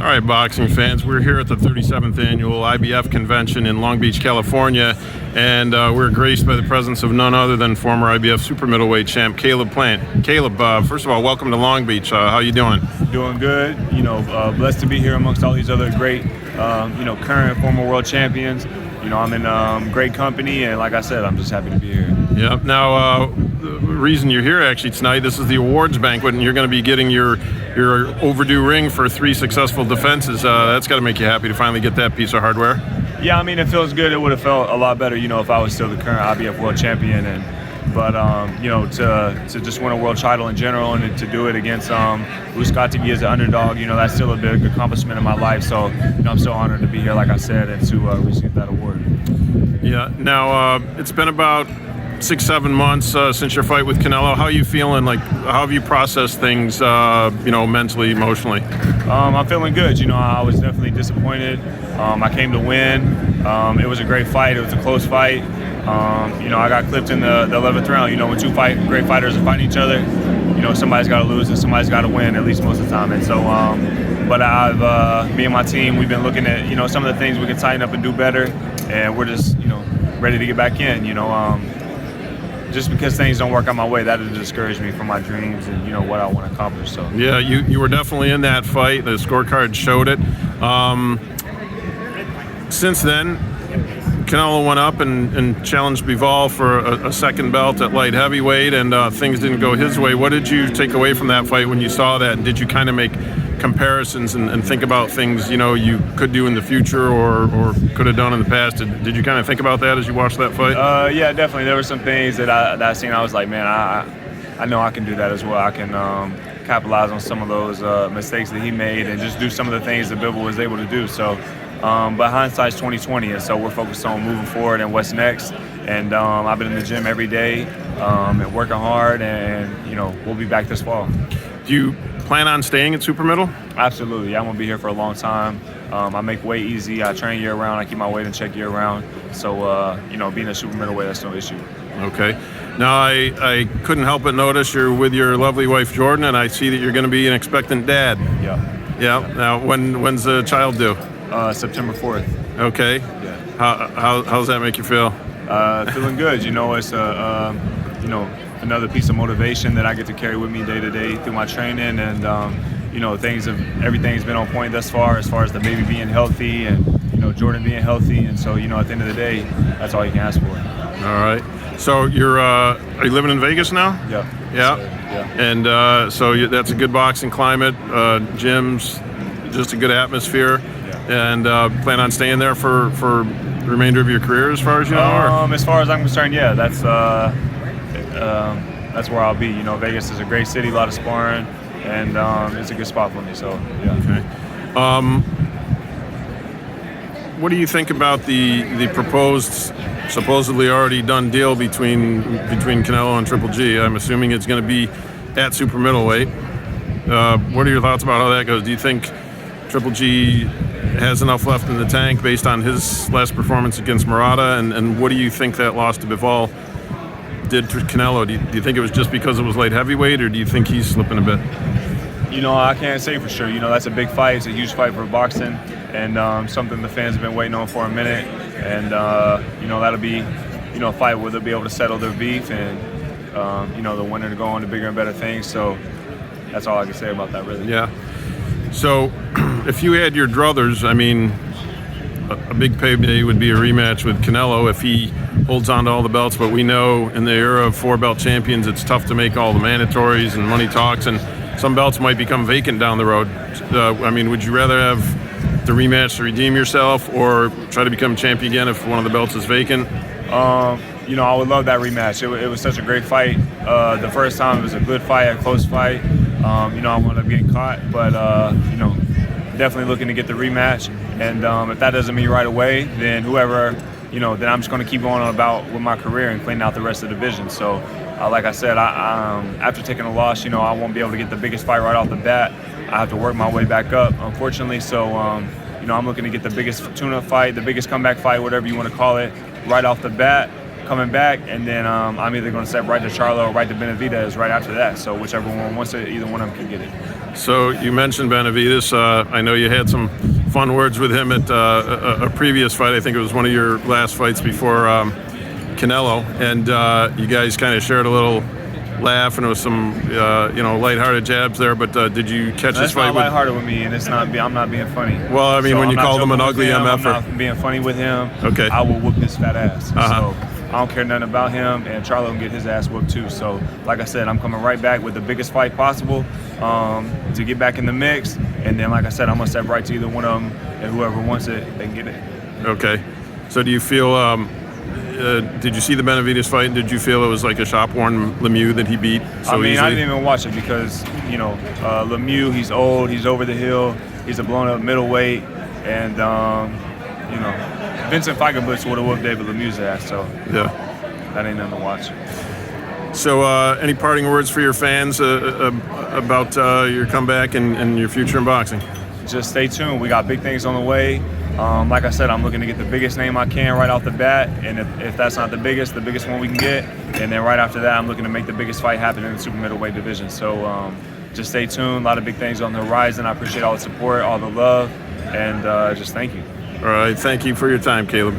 All right, boxing fans, we're here at the 37th annual IBF convention in Long Beach, California, and we're graced by the presence of none other than former IBF Super Middleweight champ Caleb Plant. Caleb, first of all, welcome to Long Beach. How you doing? Doing good. Blessed to be here amongst all these other great, current former world champions. I'm in great company, and like I said, I'm just happy to be here. Yeah. Now, the reason you're here actually tonight, this is the awards banquet, and you're going to be getting your overdue ring for 3 successful defenses. That's got to make you happy to finally get that piece of hardware. Yeah, I mean, it feels good. It would have felt a lot better, if I was still the current IBF world champion. But to just win a world title in general and to do it against Uskatigi as an underdog, that's still a big accomplishment in my life. So, I'm so honored to be here, like I said, and to receive that award. Yeah. Now, it's been about 6-7 months since your fight with Canelo. How are you feeling? How have you processed things, mentally, emotionally? I'm feeling good. I was definitely disappointed. I came to win. It was a great fight. It was a close fight. I got clipped in the 11th round. When two great fighters are fighting each other, somebody's got to lose and somebody's got to win, at least most of the time. And so, but me and my team, we've been looking at, some of the things we can tighten up and do better. And we're just, ready to get back in, just because things don't work out my way, that would discourage me from my dreams and what I want to accomplish. So yeah, you were definitely in that fight. The scorecard showed it. Since then, Canelo went up and challenged Bivol for a second belt at light heavyweight, and things didn't go his way. What did you take away from that fight when you saw that? And did you kind of make comparisons and think about things you could do in the future or could have done in the past? Did you kind of think about that as you watched that fight? Yeah, definitely. There were some things that I seen. I was like, man, I know I can do that as well. I can capitalize on some of those mistakes that he made and just do some of the things that Bivol was able to do. So, but hindsight's 20/20, and so we're focused on moving forward and what's next. And I've been in the gym every day and working hard, and we'll be back this fall. Do you plan on staying at Super Middle? Absolutely. I'm going to be here for a long time. I make weight easy. I train year-round. I keep my weight in check year-round. So, being a Super Middleweight, that's no issue. Okay. Now, I couldn't help but notice you're with your lovely wife, Jordan, and I see that you're going to be an expectant dad. Yeah. Now, when's the child due? September 4th. Okay. Yeah. How does that make you feel? Feeling good. It's another piece of motivation that I get to carry with me day to day through my training, and everything's been on point thus far as the baby being healthy and Jordan being healthy, and so at the end of the day, that's all you can ask for. All right. So are you living in Vegas now? Yeah. And that's a good boxing climate, gyms, just a good atmosphere. And plan on staying there for the remainder of your career, as far as you know? As far as I'm concerned, yeah, that's where I'll be. Vegas is a great city, a lot of sparring, and it's a good spot for me. So yeah. Okay. What do you think about the proposed, supposedly already done deal between Canelo and Triple G? I'm assuming it's going to be at Super Middleweight. What are your thoughts about how that goes? Do you think Triple G has enough left in the tank based on his last performance against Murata, and what do you think that loss to Bivol did to Canelo? Do you think it was just because it was light heavyweight, or do you think he's slipping a bit? I can't say for sure. That's a big fight. It's a huge fight for boxing, and something the fans have been waiting on for a minute. And that'll be a fight where they'll be able to settle their beef, and the winner to go on to bigger and better things. So that's all I can say about that, really. Yeah. So, if you had your druthers, I mean, a big payday would be a rematch with Canelo if he holds on to all the belts. But we know in the era of 4-belt champions, it's tough to make all the mandatories and money talks, and some belts might become vacant down the road. Would you rather have the rematch to redeem yourself, or try to become champion again if one of the belts is vacant? I would love that rematch. It was such a great fight. The first time it was a good fight, a close fight. I wound up getting caught, but definitely looking to get the rematch. And if that doesn't mean right away, then whoever, then I'm just going to keep going on about with my career and cleaning out the rest of the division. So, like I said, after taking a loss, I won't be able to get the biggest fight right off the bat. I have to work my way back up, unfortunately. So, I'm looking to get the biggest tune-up fight, the biggest comeback fight, whatever you want to call it, right off the bat. Coming back, and then I'm either going to step right to Charlo or right to Benavidez right after that. So whichever one, either one of them can get it. So you mentioned Benavidez. I know you had some fun words with him at a previous fight. I think it was one of your last fights before Canelo, and you guys kind of shared a little laugh, and it was some lighthearted jabs there. But did you catch this fight? It's not lighthearted with me, and I'm not being funny. Well, I mean, so when you called him an ugly I'm MF, not being funny with him. Okay. I will whoop his fat ass. Uh-huh. So I don't care nothing about him, and Charlo can get his ass whooped too. So, like I said, I'm coming right back with the biggest fight possible to get back in the mix. And then, like I said, I'm gonna step right to either one of them, and whoever wants it, they can get it. Okay. So do you feel? Did you see the Benavidez fight? And did you feel it was like a shop-worn Lemieux that he beat so easily? I didn't even watch it because Lemieux, he's old, he's over the hill, he's a blown-up middleweight, and Vincent Feigenblitz would have whooped David Lemieux's ass. So yeah, that ain't nothing to watch. So any parting words for your fans about your comeback and your future in boxing? Just stay tuned. We got big things on the way. Like I said, I'm looking to get the biggest name I can right off the bat, and if that's not the biggest one we can get, and then right after that, I'm looking to make the biggest fight happen in the super middleweight division. So just stay tuned. A lot of big things on the horizon. I appreciate all the support, all the love, and just thank you. All right, thank you for your time, Caleb.